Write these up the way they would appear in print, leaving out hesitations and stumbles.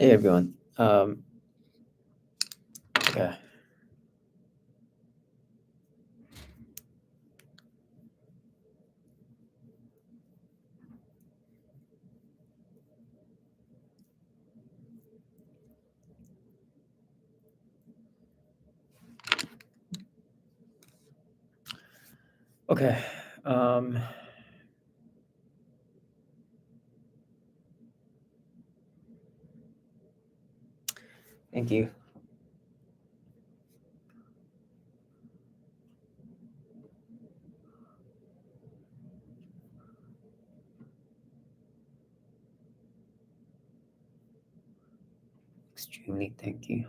Hey everyone. Okay. Okay. Thank you. Extremely thank you.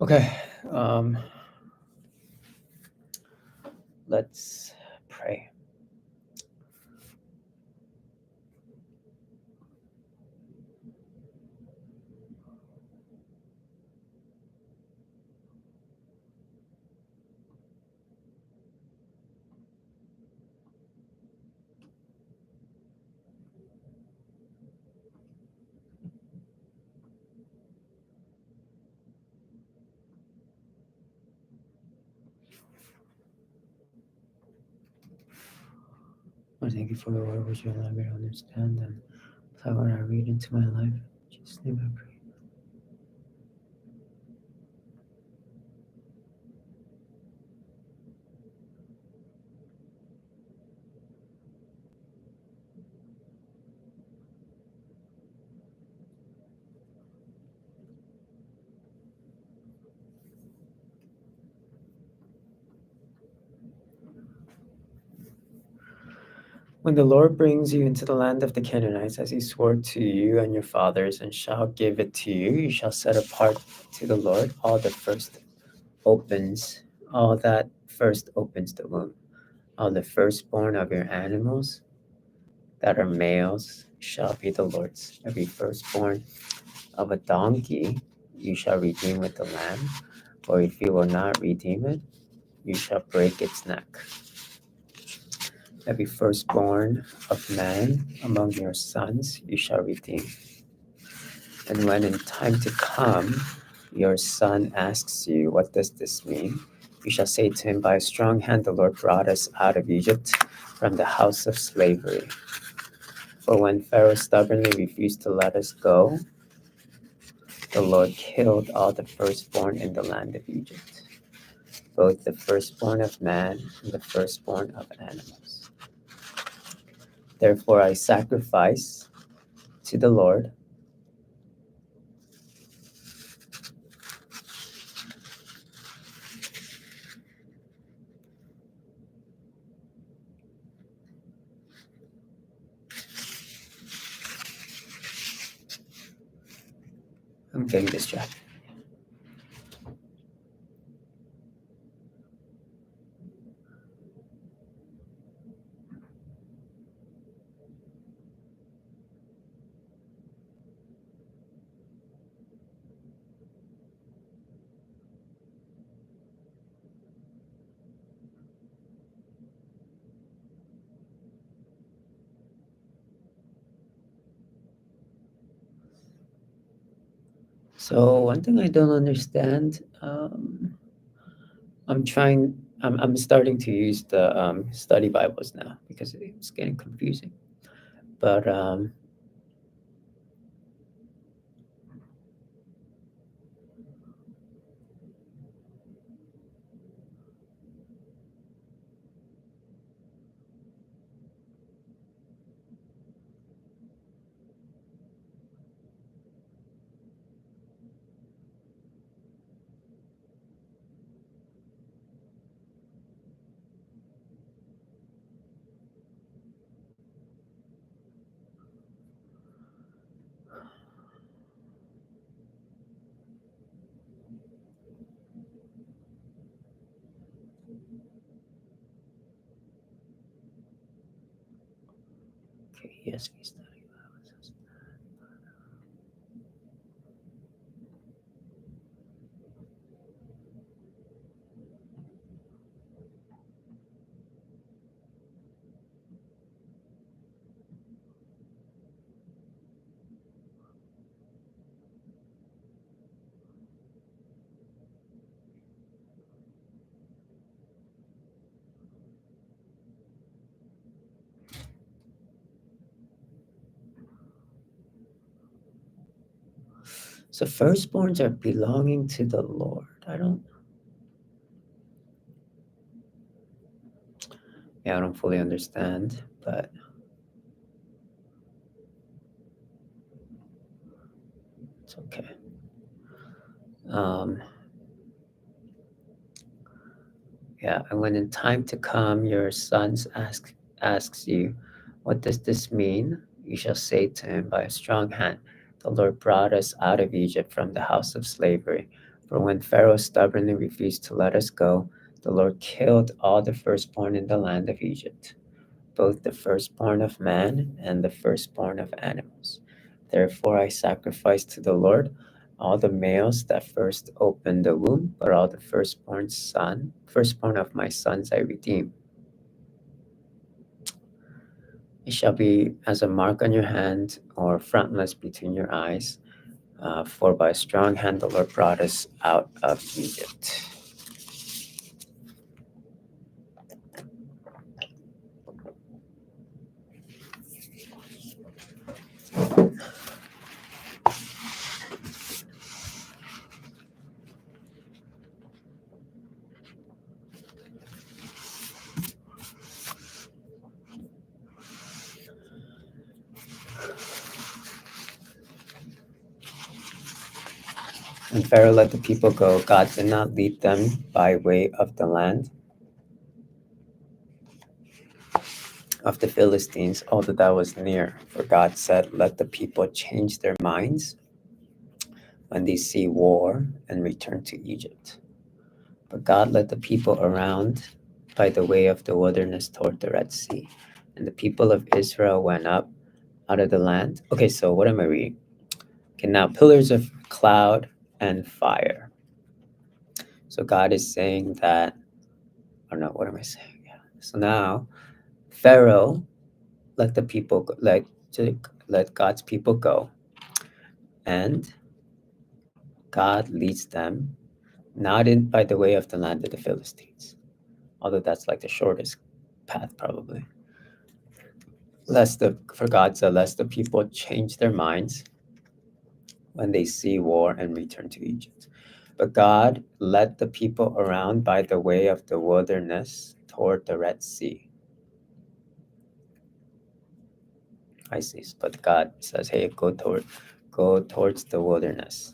Okay. Let's pray. Lord, thank you for the word which you allow me to understand and apply what I read into my life. In Jesus' name I pray. When the Lord brings you into the land of the Canaanites, as he swore to you and your fathers, and shall give it to you, you shall set apart to the Lord all that first opens the womb, all the firstborn of your animals that are males shall be the Lord's. Every firstborn of a donkey you shall redeem with the lamb, or if you will not redeem it, you shall break its neck. Every firstborn of man among your sons you shall redeem. And when in time to come your son asks you, what does this mean? You shall say to him, by a strong hand the Lord brought us out of Egypt from the house of slavery. For when Pharaoh stubbornly refused to let us go, the Lord killed all the firstborn in the land of Egypt, both the firstborn of man and the firstborn of animals. Therefore I sacrifice to the Lord I'm getting distracted. So one thing I don't understand, I'm starting to use the study Bibles now because it's getting confusing. But okay, ESV study Bibles. So firstborns are belonging to the Lord. I don't fully understand, but it's okay. Yeah, and when in time to come your sons asks you, what does this mean? You shall say to him, by a strong hand, the Lord brought us out of Egypt from the house of slavery. For when Pharaoh stubbornly refused to let us go, the Lord killed all the firstborn in the land of Egypt, both the firstborn of man and the firstborn of animals. Therefore I sacrificed to the Lord all the males that first opened the womb, but all the firstborn of my sons I redeem. It shall be as a mark on your hand or frontlets between your eyes, for by a strong hand the Lord brought us out of Egypt. When Pharaoh let the people go, God did not lead them by way of the land of the Philistines, although that was near. For God said, let the people change their minds when they see war and return to Egypt. But God led the people around by the way of the wilderness toward the Red Sea. And the people of Israel went up out of the land. Okay, so what am I reading? Okay, now pillars of cloud and fire. So God is saying that, I don't know, what am I saying? Yeah. So now Pharaoh let the people go, let God's people go, and God leads them not in by the way of the land of the Philistines, although that's like the shortest path probably. For God said, lest the people change their minds when they see war and return to Egypt. But God led the people around by the way of the wilderness toward the Red Sea. I see. But God says, hey, go towards the wilderness.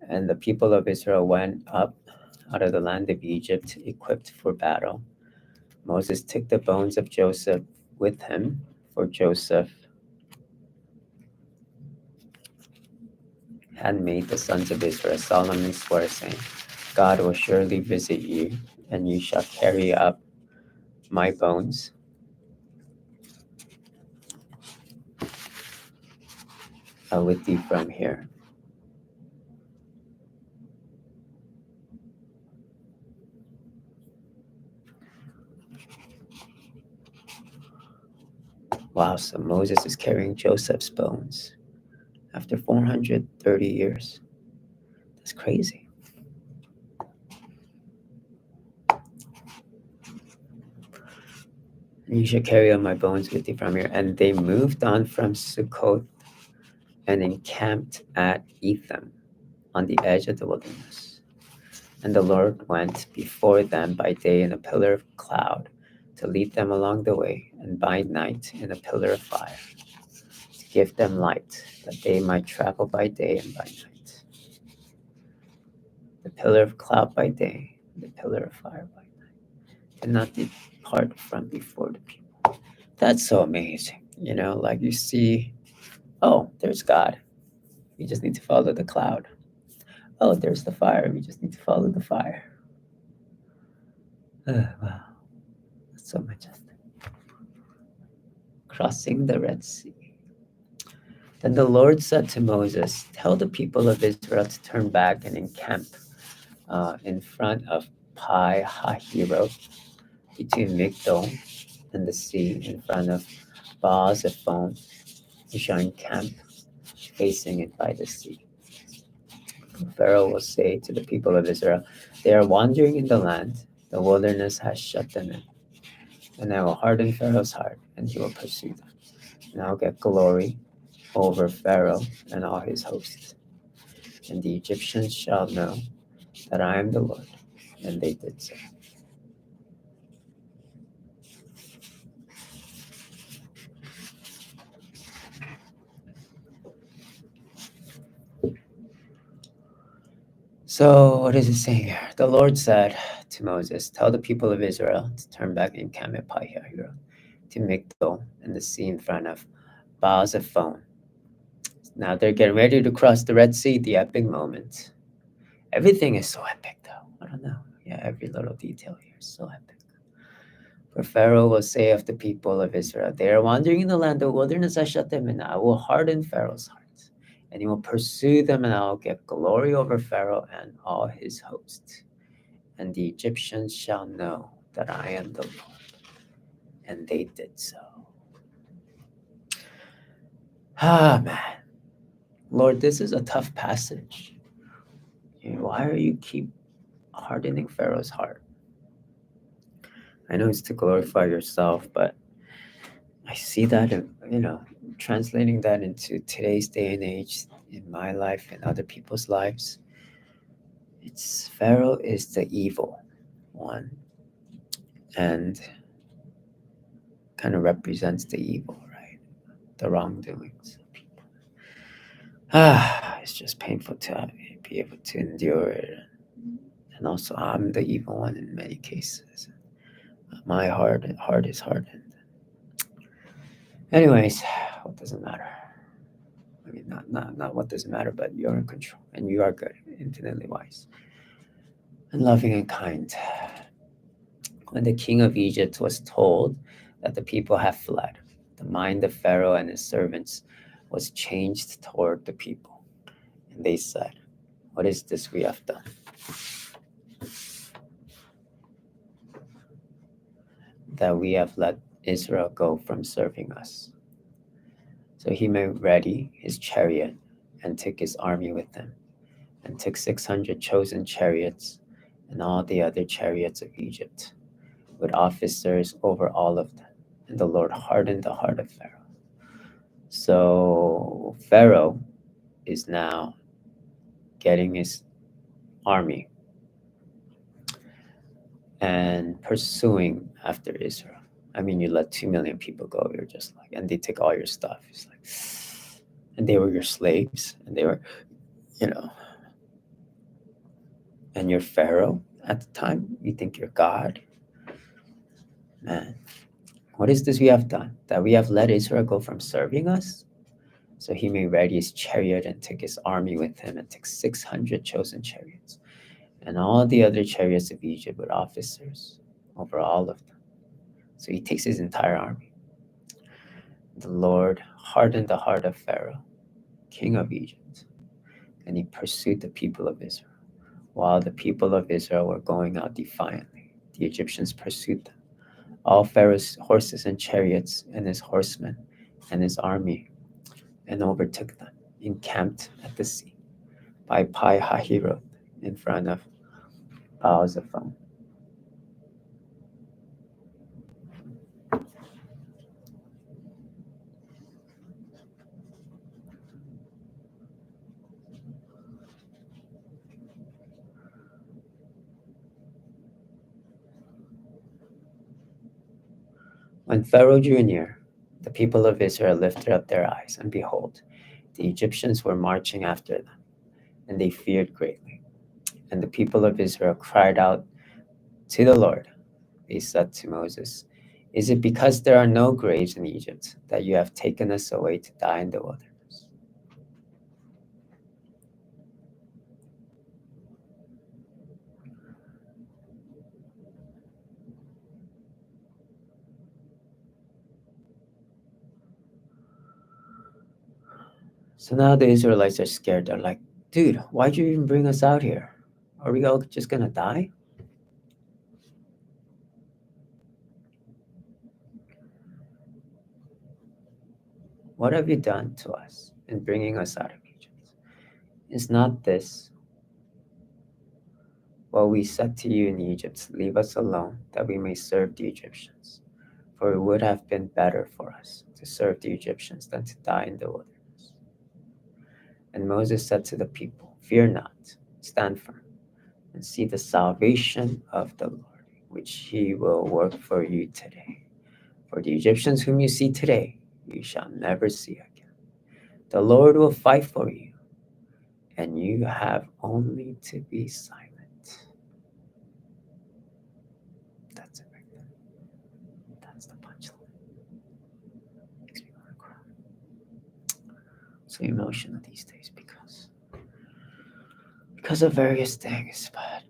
And the people of Israel went up out of the land of Egypt, equipped for battle. Moses took the bones of Joseph with him, for Joseph had made the sons of Israel solemnly swear, saying, God will surely visit you, and you shall carry up my bones with thee from here. Wow, so Moses is carrying Joseph's bones after 430 years. That's crazy. You should carry up my bones with thee from here. And they moved on from Succoth and encamped at Etham on the edge of the wilderness. And the Lord went before them by day in a pillar of cloud to lead them along the way, and by night in a pillar of fire to give them light, that they might travel by day and by night. The pillar of cloud by day, the pillar of fire by night, did not depart from before the people. That's so amazing. You know, like you see, oh, there's God. We just need to follow the cloud. Oh, there's the fire. We just need to follow the fire. Wow, that's so majestic. Crossing the Red Sea. Then the Lord said to Moses, tell the people of Israel to turn back and encamp in front of Pi Hahiroth, between Migdol and the sea, in front of Baal Zephon. You shall encamp facing it by the sea. Pharaoh will say to the people of Israel, they are wandering in the land, the wilderness has shut them in. And I will harden Pharaoh's heart, and he will pursue them. And I will get glory over Pharaoh and all his hosts. And the Egyptians shall know that I am the Lord. And they did so. So what is it saying here? The Lord said to Moses, tell the people of Israel to turn back and camp at Pi-Hahiroth, to Migdol and the sea in front of Baal Zephon. Now they're getting ready to cross the Red Sea, the epic moment. Everything is so epic, though. I don't know. Yeah, every little detail here is so epic. For Pharaoh will say of the people of Israel, they are wandering in the land of wilderness, I shut them in. I will harden Pharaoh's heart, and he will pursue them, and I will get glory over Pharaoh and all his host. And the Egyptians shall know that I am the Lord. And they did so. Ah, man. Lord, this is a tough passage. Why are you keep hardening Pharaoh's heart? I know it's to glorify yourself, but I see that, translating that into today's day and age, in my life and other people's lives. It's Pharaoh is the evil one and kind of represents the evil, right? The wrongdoings of people. It's just painful to be able to endure it. And also, I'm the evil one in many cases. My heart is hardened. Anyways, what doesn't matter? I mean, not what doesn't matter, but you're in control, and you are good, infinitely wise, and loving and kind. When the king of Egypt was told that the people have fled, the mind of Pharaoh and his servants was changed toward the people, and they said, "What is this we have done? That we have let Israel go from serving us." So he made ready his chariot and took his army with him, and took 600 chosen chariots and all the other chariots of Egypt, with officers over all of them. And the Lord hardened the heart of Pharaoh. So Pharaoh is now getting his army and pursuing after Israel. I mean, you let 2 million people go, you're just like, and they take all your stuff. It's like, and they were your slaves, and they were, you know, and you're Pharaoh at the time. You think you're God. Man, what is this we have done? That we have let Israel go from serving us? So he made ready his chariot and took his army with him, and took 600 chosen chariots and all the other chariots of Egypt with officers over all of them. So he takes his entire army. The Lord hardened the heart of Pharaoh, king of Egypt, and he pursued the people of Israel. While the people of Israel were going out defiantly, the Egyptians pursued them. All Pharaoh's horses and chariots and his horsemen and his army, and overtook them, encamped at the sea by Pi Hahiroth in front of Baal-zephon. When Pharaoh drew near, the people of Israel lifted up their eyes, and behold, the Egyptians were marching after them, and they feared greatly. And the people of Israel cried out to the Lord. They said to Moses, "Is it because there are no graves in Egypt that you have taken us away to die in the wilderness?" So now the Israelites are scared. They're like, "Dude, why'd you even bring us out here? Are we all just gonna die?" What have you done to us in bringing us out of Egypt? Is not this what we said to you in Egypt? Leave us alone, that we may serve the Egyptians. For it would have been better for us to serve the Egyptians than to die in the wilderness. And Moses said to the people, "Fear not, stand firm, and see the salvation of the Lord, which he will work for you today. For the Egyptians whom you see today, you shall never see again. The Lord will fight for you, and you have only to be silent." That's it right there. That's the punchline. Makes me want to cry. So emotional these days because because of various things, but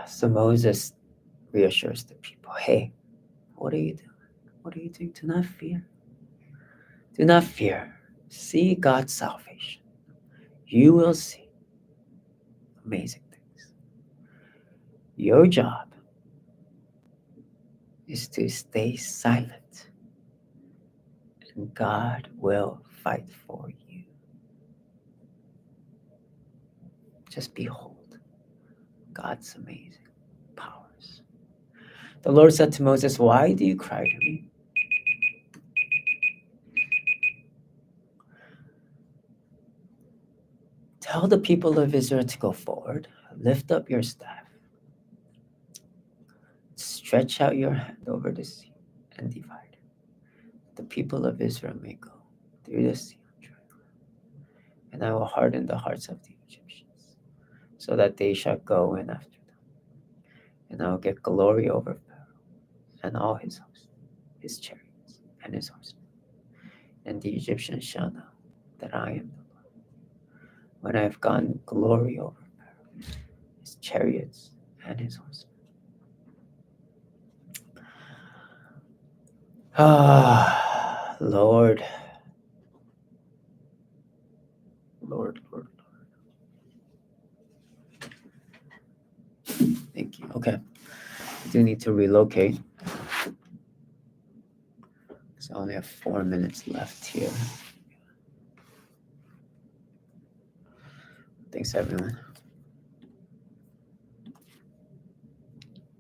so Moses reassures the people, hey, what are you doing? What are you doing? Do not fear. Do not fear. See God's salvation. You will see amazing things. Your job is to stay silent, and God will fight for you. Just behold God's amazing powers. The Lord said to Moses, why do you cry to me? Tell the people of Israel to go forward. Lift up your staff. Stretch out your hand over the sea and divide it. The people of Israel may go through the sea on dry ground. And I will harden the hearts of the Egyptians, so that they shall go in after them. And I will get glory over Pharaoh and all his hosts, his chariots, and his horsemen. And the Egyptians shall know that I am the Lord, when I have gotten glory over Pharaoh, his chariots, and his horsemen. Ah, Lord. Lord. Thank you. Okay. I do need to relocate. So I only have 4 minutes left here. Thanks, everyone.